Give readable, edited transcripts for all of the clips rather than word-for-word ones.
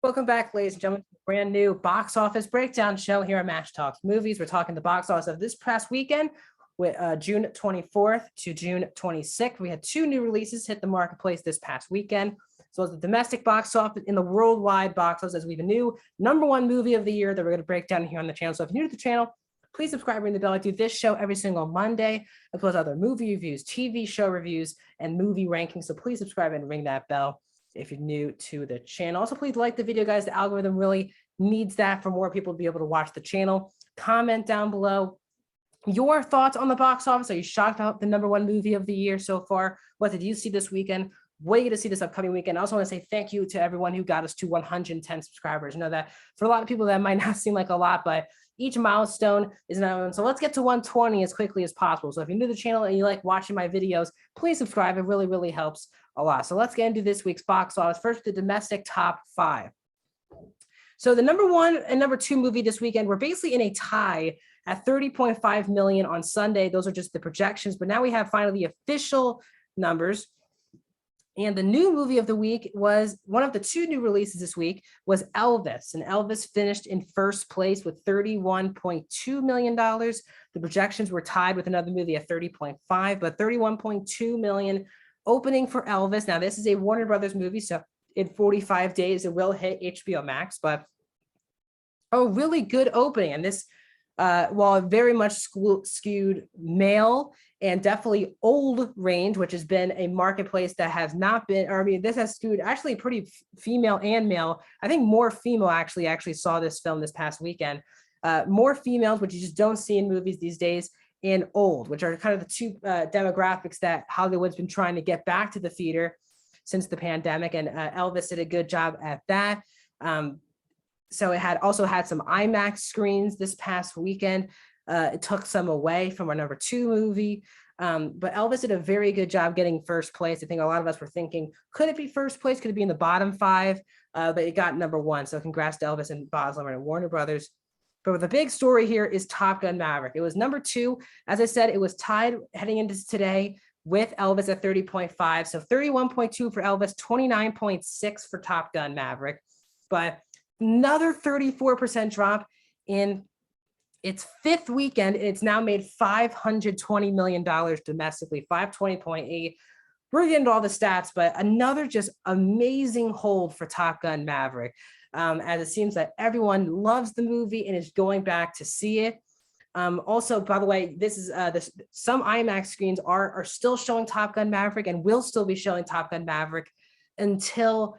Welcome back, ladies and gentlemen, to a brand new box office breakdown show here on Match Talks Movies. We're talking the box office of this past weekend with June 24th to June 26th. We had two new releases hit the marketplace this past weekend. So as the domestic box office in the worldwide box office, as we have a new #1 movie of the year that we're going to break down here on the channel. So if you're new to the channel, please subscribe, ring the bell. I do this show every single Monday, as well as other movie reviews, TV show reviews, and movie rankings. So please subscribe and ring that bell if you're new to the channel. Also, please like the video, guys. The algorithm really needs that for more people to be able to watch the channel. Comment down below your thoughts on the box office. Are you shocked about the #1 movie of the year so far? What did you see this weekend? What are you going to see this upcoming weekend? I also want to say thank you to everyone who got us to 110 subscribers. I know that for a lot of people that might not seem like a lot, but each milestone is another one. So let's get to 120 as quickly as possible. So if you're new to the channel and you like watching my videos, please subscribe. It really, really helps a lot. So let's get into this week's box office. First, the domestic top 5. So the #1 and #2 movie this weekend were basically in a tie at 30.5 million on Sunday. Those are just the projections, but now we have finally the official numbers. And the new movie of the week was one of the two new releases this week was Elvis. And Elvis finished in first place with $31.2 million. The projections were tied with another movie at 30.5, but 31.2 million opening for Elvis. Now, this is a Warner Brothers movie, so in 45 days, it will hit HBO Max, but a really good opening. And this, while very much skewed male and definitely old range, which has been a marketplace that has not been, or I mean, this has skewed actually pretty female and male. I think more female actually saw this film this past weekend. More females, which you just don't see in movies these days, and old, which are kind of the two demographics that Hollywood's been trying to get back to the theater since the pandemic. And Elvis did a good job at that. So it had also had some IMAX screens this past weekend. It took some away from our #2 movie. But Elvis did a very good job getting first place. I think a lot of us were thinking, could it be first place? Could it be in the bottom 5? But it got #1. So congrats to Elvis and Baz Luhrmann and Warner Brothers. But the big story here is Top Gun Maverick. It was #2. As I said, it was tied heading into today with Elvis at 30.5. So 31.2 for Elvis, 29.6 for Top Gun Maverick. But another 34% drop in its 5th weekend. It's now made $520 million domestically, 520.8. We're getting into all the stats, but another just amazing hold for Top Gun Maverick. As it seems that everyone loves the movie and is going back to see it. Also, by the way, this is some IMAX screens are still showing Top Gun Maverick and will still be showing Top Gun Maverick until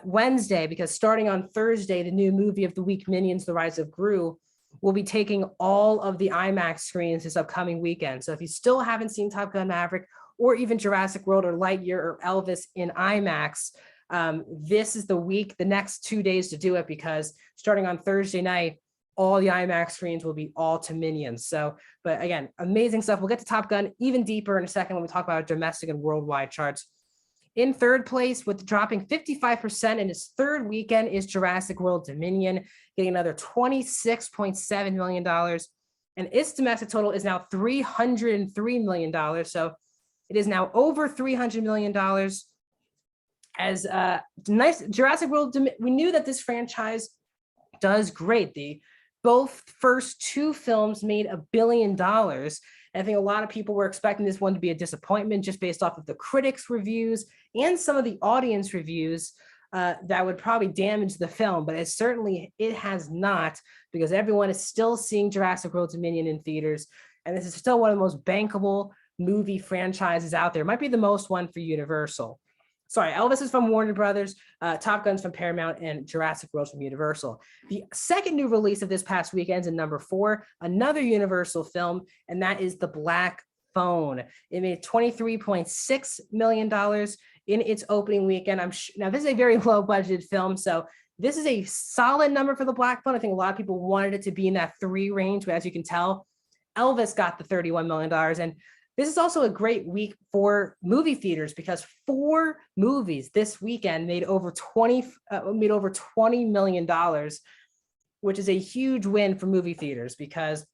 Wednesday, because starting on Thursday, the new movie of the week, Minions: The Rise of Gru, will be taking all of the IMAX screens this upcoming weekend. So if you still haven't seen Top Gun Maverick or even Jurassic World or Lightyear or Elvis in IMAX, this is the week, the next 2 days to do it, because starting on Thursday night, all the IMAX screens will be all to Minions. So, but again, amazing stuff. We'll get to Top Gun even deeper in a second when we talk about domestic and worldwide charts. In third place, with dropping 55% in its 3rd weekend, is Jurassic World Dominion, getting another $26.7 million. And its domestic total is now $303 million. So it is now over $300 million. As nice Jurassic World, we knew that this franchise does great. Both first 2 films made $1 billion. I think a lot of people were expecting this one to be a disappointment just based off of the critics' reviews and some of the audience reviews that would probably damage the film, but it has not, because everyone is still seeing Jurassic World Dominion in theaters, and this is still one of the most bankable movie franchises out there. It might be the most one for Universal. Sorry, Elvis is from Warner Brothers, Top Gun's from Paramount, and Jurassic World's from Universal. The second new release of this past weekend is in #4, another Universal film, and that is The Black Phone. It made $23.6 million in its opening weekend. Now, this is a very low budgeted film, so this is a solid number for The Black Phone. I think a lot of people wanted it to be in that 3 range, but as you can tell, Elvis got the $31 million, and this is also a great week for movie theaters, because 4 movies this weekend made over $20 million, which is a huge win for movie theaters, because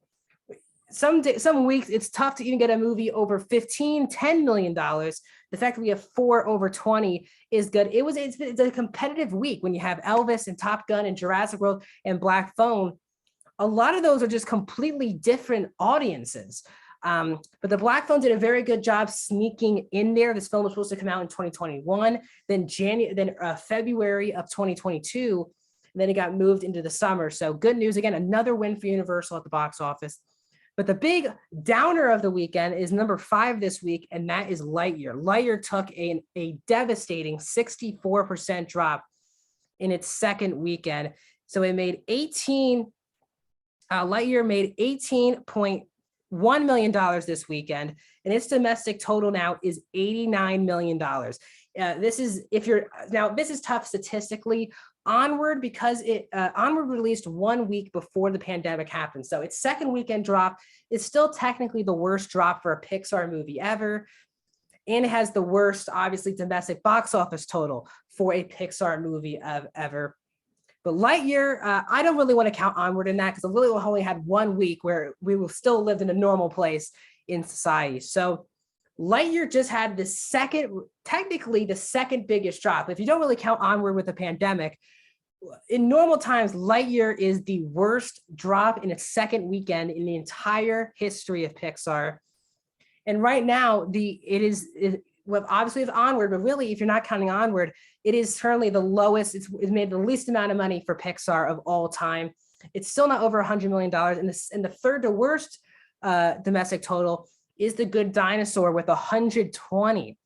some weeks it's tough to even get a movie over 15, $10 million. The fact that we have 4 over 20 is good. It's a competitive week when you have Elvis and Top Gun and Jurassic World and Black Phone. A lot of those are just completely different audiences. But the Black Phone did a very good job sneaking in there. This film was supposed to come out in 2021, then February of 2022, and then it got moved into the summer. So good news, again, another win for Universal at the box office. But the big downer of the weekend is number 5 this week, and that is Lightyear. Lightyear took a devastating 64% drop in its second weekend. So it made Lightyear made $18.1 million this weekend, and its domestic total now is $89 million. This is tough statistically. Onward, because Onward released 1 week before the pandemic happened. So its second weekend drop is still technically the worst drop for a Pixar movie ever. And it has the worst, obviously, domestic box office total for a Pixar movie ever. But Lightyear, I don't really want to count Onward in that because it really only had 1 week where we will still lived in a normal place in society. So Lightyear just had technically the second biggest drop. If you don't really count Onward with the pandemic, in normal times, Lightyear is the worst drop in its second weekend in the entire history of Pixar. And right now, obviously with Onward, but really, if you're not counting Onward, it is currently the lowest. It's made the least amount of money for Pixar of all time. It's still not over $100 million. And the third to worst domestic total is The Good Dinosaur with 120.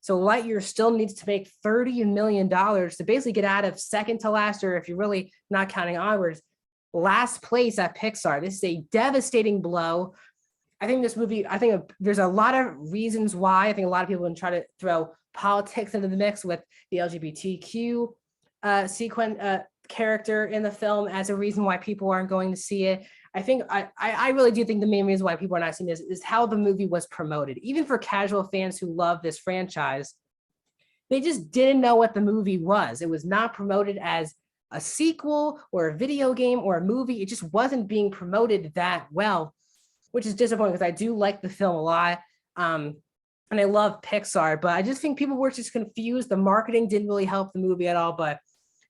So Lightyear still needs to make $30 million to basically get out of second to last, or if you're really not counting Onwards, last place at Pixar. This is a devastating blow. I think there's a lot of reasons why. I think a lot of people would try to throw politics into the mix with the LGBTQ character in the film as a reason why people aren't going to see it. I really do think the main reason why people are not seeing this is how the movie was promoted. Even for casual fans who love this franchise, they just didn't know what the movie was. It was not promoted as a sequel or a video game or a movie. It just wasn't being promoted that well, which is disappointing because I do like the film a lot. And I love Pixar, but I just think people were just confused. The marketing didn't really help the movie at all, but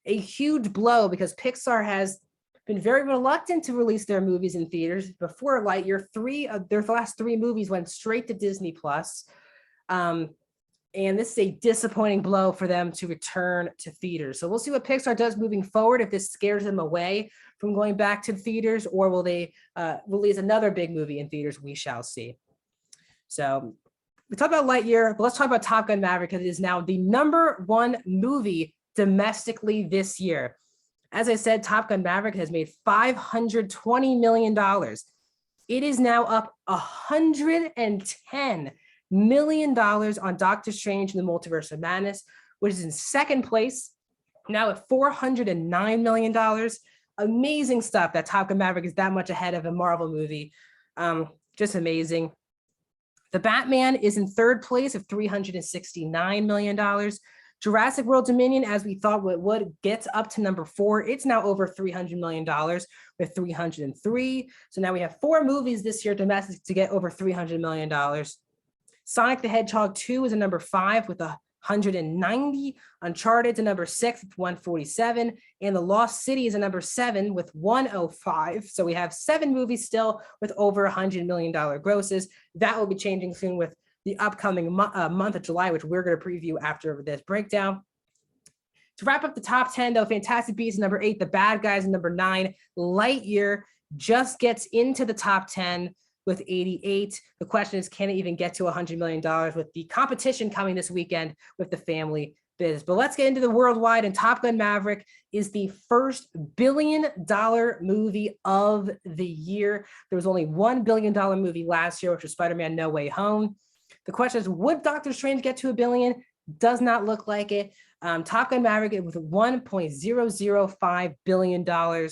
a huge blow because Pixar has been very reluctant to release their movies in theaters. Before Lightyear, 3 of their last 3 movies went straight to Disney Plus. And this is a disappointing blow for them to return to theaters. So we'll see what Pixar does moving forward, if this scares them away from going back to theaters, or will they release another big movie in theaters? We shall see. So we talked about Lightyear, but let's talk about Top Gun Maverick, because it is now the #1 movie domestically this year. As I said, Top Gun Maverick has made $520 million. It is now up $110 million on Doctor Strange in the Multiverse of Madness, which is in second place, now at $409 million. Amazing stuff that Top Gun Maverick is that much ahead of a Marvel movie. Just amazing. The Batman is in third place of $369 million. Jurassic World Dominion, as we thought it would, gets up to number 4. It's now over $300 million with 303. So now we have 4 movies this year domestic to get over $300 million. Sonic the Hedgehog 2 is a number 5 with 190. Uncharted to number 6 with 147. And The Lost City is a number 7 with 105. So we have 7 movies still with over $100 million grosses. That will be changing soon with the upcoming month of July, which we're going to preview after this breakdown. To wrap up the top 10, though, Fantastic Beasts number 8, The Bad Guys number 9, Lightyear just gets into the top 10 with 88. The question is, can it even get to $100 million with the competition coming this weekend with the family biz? But let's get into the worldwide, and Top Gun Maverick is the first $1 billion movie of the year. There was only $1 billion movie last year, which was Spider-Man No Way Home. The question is, would Doctor Strange get to $1 billion? Does not look like it. Top Gun Maverick with $1.005 billion.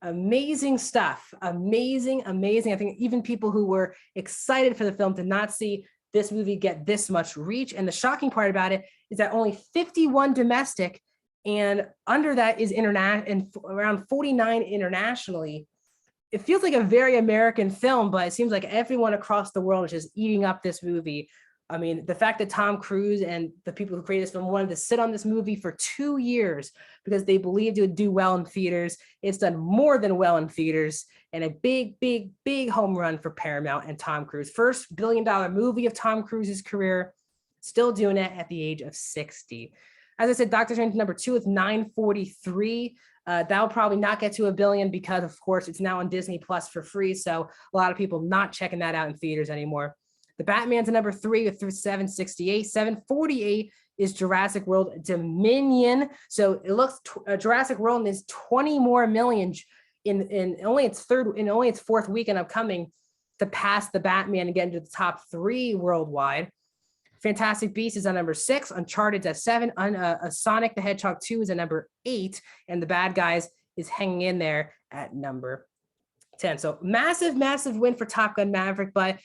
Amazing stuff. Amazing. I think even people who were excited for the film did not see this movie get this much reach. And the shocking part about it is that only 51 domestic and under that is international, and around 49 internationally it feels like a very American film, but it seems like everyone across the world is just eating up this movie. I mean, the fact that Tom Cruise and the people who created this film wanted to sit on this movie for 2 years because they believed it would do well in theaters. It's done more than well in theaters, and a big, big, big home run for Paramount and Tom Cruise. First billion-dollar movie of Tom Cruise's career, still doing it at the age of 60. As I said, Doctor Strange #2 with 943. That'll probably not get to $1 billion because, of course, it's now on Disney Plus for free. So a lot of people not checking that out in theaters anymore. The Batman's #3 with 768. 748 is Jurassic World Dominion. So it looks Jurassic World is 20 more million in only its fourth weekend upcoming to pass the Batman and get into the top 3 worldwide. Fantastic Beasts is at #6. Uncharted's at 7. Sonic the Hedgehog 2 is at #8. And The Bad Guys is hanging in there at #10. So massive, massive win for Top Gun Maverick. But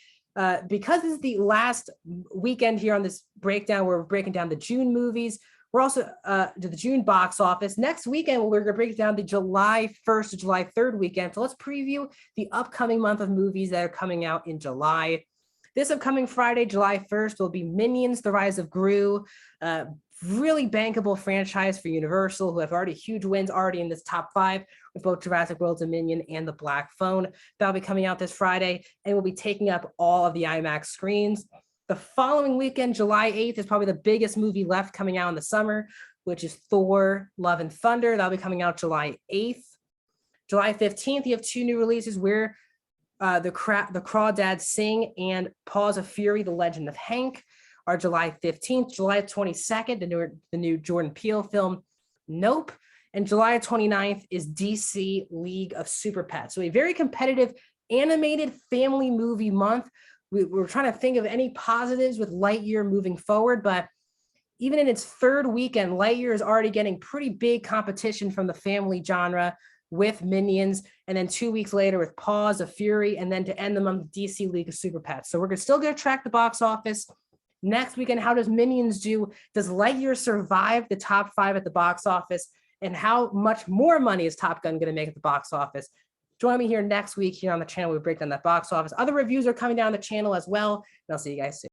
because this is the last weekend here on this breakdown, where we're breaking down the June movies, we're also to the June box office. Next weekend, we're going to break down the July 1st to July 3rd weekend. So let's preview the upcoming month of movies that are coming out in July. This upcoming Friday, July 1st, will be Minions: The Rise of Gru. Really bankable franchise for Universal, who have already huge wins already in this top 5 with both Jurassic World Dominion and The Black Phone. That'll be coming out this Friday and will be taking up all of the IMAX screens. The following weekend, July 8th, is probably the biggest movie left coming out in the summer, which is Thor: Love and Thunder. That'll be coming out July 8th. July 15th, you have 2 new releases where the Crawdads Sing and Paws of Fury: The Legend of Hank are July 15th. July 22nd, the new Jordan Peele film, Nope. And July 29th is DC League of Super Pets. So a very competitive animated family movie month. We're trying to think of any positives with Lightyear moving forward, but even in its 3rd weekend, Lightyear is already getting pretty big competition from the family genre with Minions, and then 2 weeks later with Paws of Fury, and then to end the month, DC League of Super Pets. So we're still going to track the box office. Next weekend, how does Minions do? Does Lightyear survive the top 5 at the box office? And how much more money is Top Gun going to make at the box office? Join me here next week here on the channel. We break down that box office. Other reviews are coming down the channel as well. And I'll see you guys soon.